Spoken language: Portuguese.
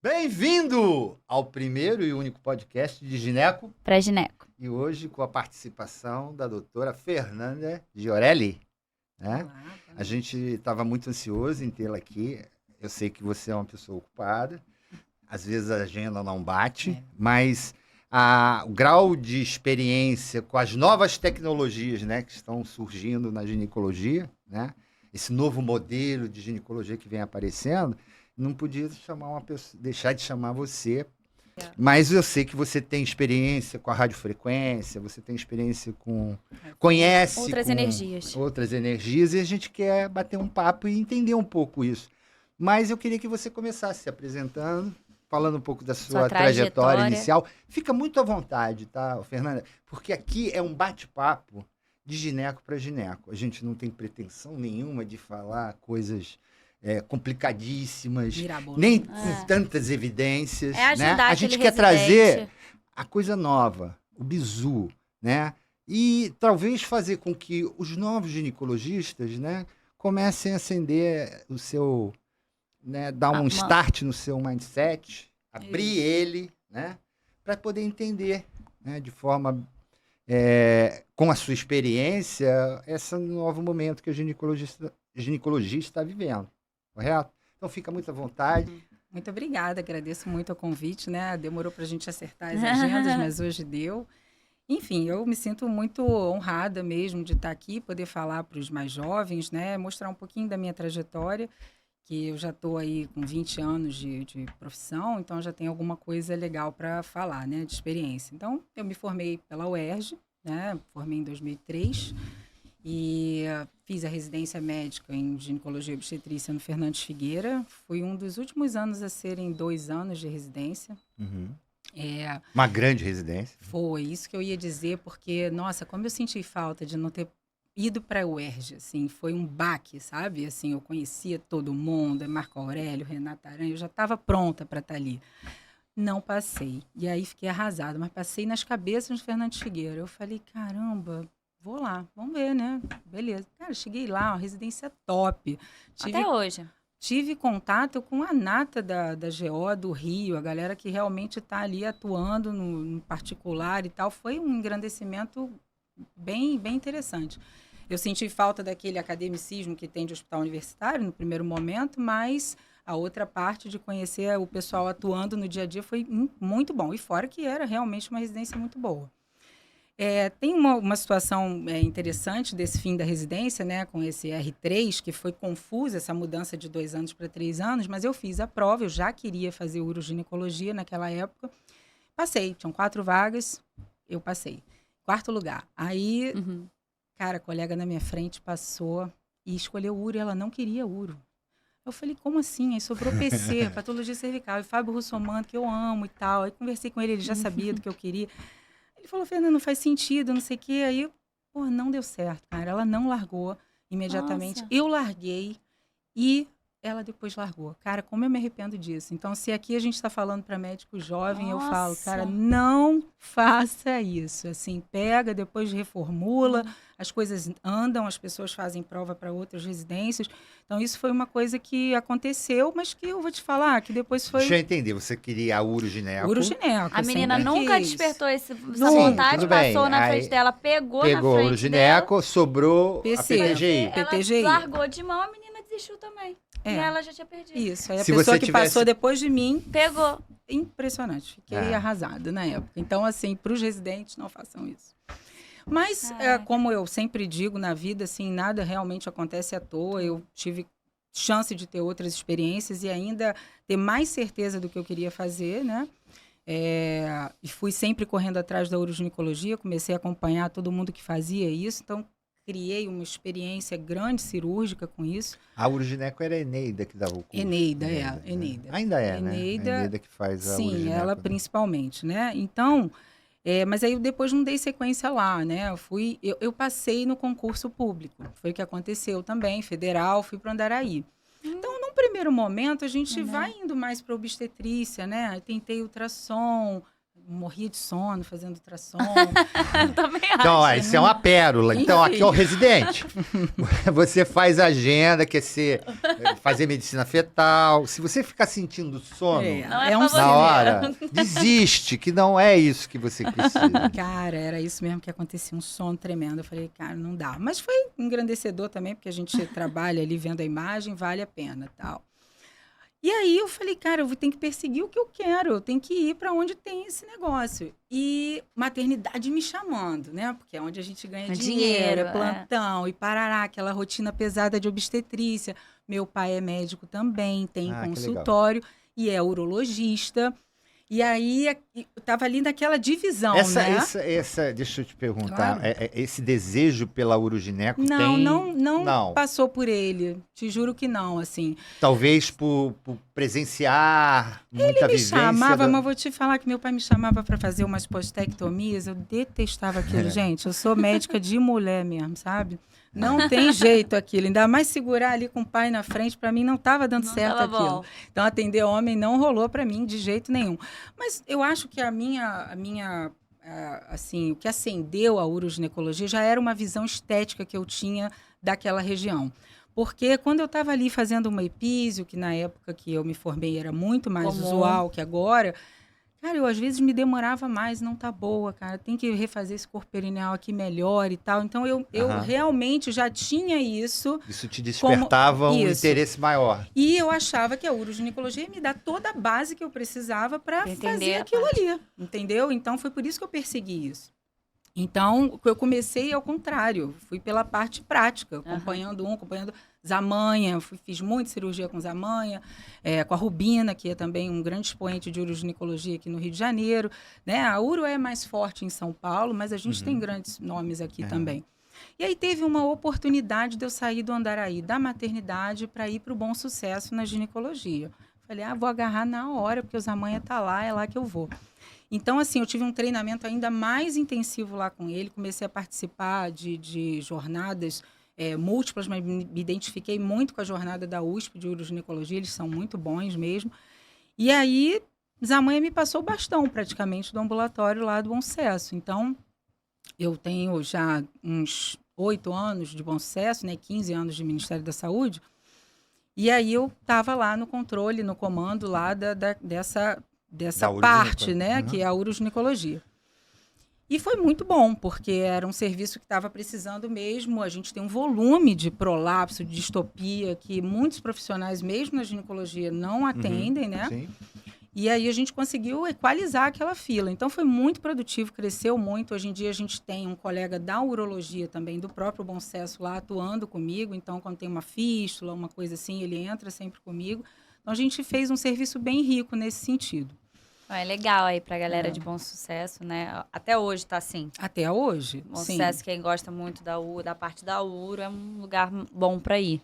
Bem-vindo ao primeiro e único podcast de Gineco. Pra gineco. E hoje com a participação da doutora Fernanda Giorelli. Né? Olá, A gente estava muito ansioso em tê-la aqui. Eu sei que você é uma pessoa ocupada. Às vezes a agenda não bate, mas o grau de experiência com as novas tecnologias, né, que estão surgindo na ginecologia, né, esse novo modelo de ginecologia que vem aparecendo, não podia deixar de chamar você. Mas eu sei que você tem experiência com a radiofrequência, você tem experiência com... Conhece Outras energias. Outras energias, e a gente quer bater um papo e entender um pouco isso. Mas eu queria que você começasse se apresentando, falando um pouco da sua trajetória inicial. Fica muito à vontade, tá, Fernanda? Porque aqui é um bate-papo de gineco para gineco. A gente não tem pretensão nenhuma de falar coisas complicadíssimas, nem com tantas evidências. Né? A gente quer trazer a coisa nova, o bizu, né? E talvez fazer com que os novos ginecologistas, né, comecem a acender o seu... Né, dar um start no seu mindset, abrir ele, né, para poder entender, né, de forma, com a sua experiência, esse novo momento que a ginecologia está vivendo, correto? Então fica muito à vontade. Muito obrigada, agradeço muito o convite, né? Demorou para a gente acertar as agendas, mas hoje deu. Enfim, eu me sinto muito honrada mesmo de estar aqui, poder falar para os mais jovens, né, mostrar um pouquinho da minha trajetória, que eu já estou aí com 20 anos de profissão, então já tenho alguma coisa legal para falar, né, de experiência. Então, eu me formei pela UERJ, né, formei em 2003, e fiz a residência médica em ginecologia e obstetrícia no Fernandes Figueira. Fui um dos últimos anos a serem 2 anos de residência. Uhum. Uma grande residência. Foi isso que eu ia dizer, porque, nossa, como eu senti falta de não ter ido para a UERJ, assim, foi um baque, sabe? Assim, eu conhecia todo mundo, Marco Aurélio, Renata Aranha, eu já estava pronta para estar ali. Não passei. E aí fiquei arrasada, mas passei nas cabeças de Fernandes Figueira. Eu falei, caramba, vou lá, vamos ver, né? Beleza. Cara, cheguei lá, uma residência top. Até hoje. Tive contato com a nata da GO do Rio, a galera que realmente está ali atuando no particular e tal. Foi um engrandecimento bem interessante. Eu senti falta daquele academicismo que tem de hospital universitário no primeiro momento, mas a outra parte de conhecer o pessoal atuando no dia a dia foi muito bom. E fora que era realmente uma residência muito boa. Tem uma situação interessante desse fim da residência, né, com esse R3, que foi confusa, essa mudança de 2 anos para 3 anos, mas eu fiz a prova, eu já queria fazer uroginecologia naquela época. Passei, tinham 4 vagas, eu passei. 4º lugar. Aí... Cara, a colega na minha frente passou e escolheu uro e ela não queria uro. Eu falei, como assim? Aí sobrou PC, patologia cervical, e Fábio Russomano, que eu amo e tal. Aí conversei com ele, ele já sabia do que eu queria. Ele falou, Fernanda, não faz sentido, não sei o quê. Aí, não deu certo, cara. Ela não largou imediatamente. Nossa. Eu larguei e ela depois largou. Cara, como eu me arrependo disso. Então, se aqui a gente está falando para médico jovem, eu falo, cara, não faça isso. Assim, pega, depois reformula, as coisas andam, as pessoas fazem prova para outras residências. Então, isso foi uma coisa que aconteceu, mas que eu vou te falar, que depois foi... Deixa eu entender, você queria a urogineco. Urogineco. A menina nunca despertou essa vontade, passou na frente dela, pegou na frente dela. Pegou urogineco, sobrou PC, a PTGI. Ela largou de mão, a menina desistiu também. E ela já tinha perdido. Isso, aí a pessoa que passou depois de mim... Pegou. Impressionante, fiquei arrasada na época. Então, assim, para os residentes, não façam isso. Mas, como eu sempre digo na vida, assim, nada realmente acontece à toa. Eu tive chance de ter outras experiências e ainda ter mais certeza do que eu queria fazer, né? E fui sempre correndo atrás da uroginecologia, comecei a acompanhar todo mundo que fazia isso, então criei uma experiência grande cirúrgica com isso. A urogineco era a Eneida que dava o curso. Eneida. Ainda é, né? Eneida, a Eneida que faz a sim, urogineco. Ela principalmente, né? Então, mas aí eu depois não dei sequência lá, né? Eu passei no concurso público, foi o que aconteceu também, federal, fui para o Andaraí. Então, num primeiro momento, a gente vai indo mais para obstetrícia, né? Eu tentei ultrassom, morria de sono fazendo ultrassom. Também acho. Então, isso é uma pérola. Então, aqui é o residente. Você faz agenda, fazer medicina fetal. Se você ficar sentindo sono na hora, desiste, que não é isso que você precisa. Cara, era isso mesmo que acontecia, um sono tremendo. Eu falei, cara, não dá. Mas foi engrandecedor também, porque a gente trabalha ali vendo a imagem, vale a pena, tal. E aí eu falei, cara, eu tenho que perseguir o que eu quero, eu tenho que ir para onde tem esse negócio. E maternidade me chamando, né? Porque é onde a gente ganha dinheiro, é plantão, e parará, aquela rotina pesada de obstetrícia. Meu pai é médico também, tem consultório e é urologista. E aí, eu estava ali naquela divisão, né? Deixa eu te perguntar, claro. Esse desejo pela urogineco não passou por ele, te juro que não, assim. Talvez por presenciar muita vivência. Ele me chamava, mas vou te falar que meu pai me chamava para fazer umas postectomias, eu detestava aquilo, gente. Eu sou médica de mulher mesmo, sabe? Não tem jeito aquilo, ainda mais segurar ali com o pai na frente, para mim não estava dando certo aquilo. Bom. Então, atender homem não rolou para mim de jeito nenhum. Mas eu acho que assim, o que acendeu a uroginecologia já era uma visão estética que eu tinha daquela região. Porque quando eu estava ali fazendo uma epísio, que na época que eu me formei era muito mais usual que agora, cara, eu às vezes me demorava mais, não tá boa, cara, tem que refazer esse corpo perineal aqui melhor e tal. Então, eu realmente já tinha isso. Isso te despertava um interesse maior. E eu achava que a uroginecologia ia me dar toda a base que eu precisava para fazer aquilo ali, entendeu? Então, foi por isso que eu persegui isso. Então, eu comecei ao contrário, fui pela parte prática, acompanhando Zamanha, fiz muita cirurgia com Zamanha, com a Rubina, que é também um grande expoente de uroginecologia aqui no Rio de Janeiro. Né? A uro é mais forte em São Paulo, mas a gente tem grandes nomes aqui também. E aí teve uma oportunidade de eu sair do Andaraí, da maternidade, para ir para o Bom Sucesso na ginecologia. Falei, vou agarrar na hora, porque o Zamanha está lá, é lá que eu vou. Então, assim, eu tive um treinamento ainda mais intensivo lá com ele, comecei a participar de jornadas múltiplas, mas me identifiquei muito com a jornada da USP de uroginecologia, eles são muito bons mesmo. E aí, Zamanha me passou o bastão, praticamente, do ambulatório lá do Bom Sucesso. Então, eu tenho já uns 8 anos de Bom Sucesso, né, 15 anos de Ministério da Saúde, e aí eu estava lá no controle, no comando lá dessa parte, né, que é a uroginecologia. E foi muito bom, porque era um serviço que estava precisando mesmo. A gente tem um volume de prolapso, de distopia, que muitos profissionais, mesmo na ginecologia, não atendem, né? Sim. E aí a gente conseguiu equalizar aquela fila. Então foi muito produtivo, cresceu muito. Hoje em dia a gente tem um colega da urologia também, do próprio Bom Sucesso lá, atuando comigo. Então, quando tem uma fístula, uma coisa assim, ele entra sempre comigo. Então a gente fez um serviço bem rico nesse sentido. É legal aí pra galera de Bom Sucesso, né? Até hoje tá assim. Até hoje, Bom Sucesso, quem gosta muito da parte da uro, é um lugar bom pra ir.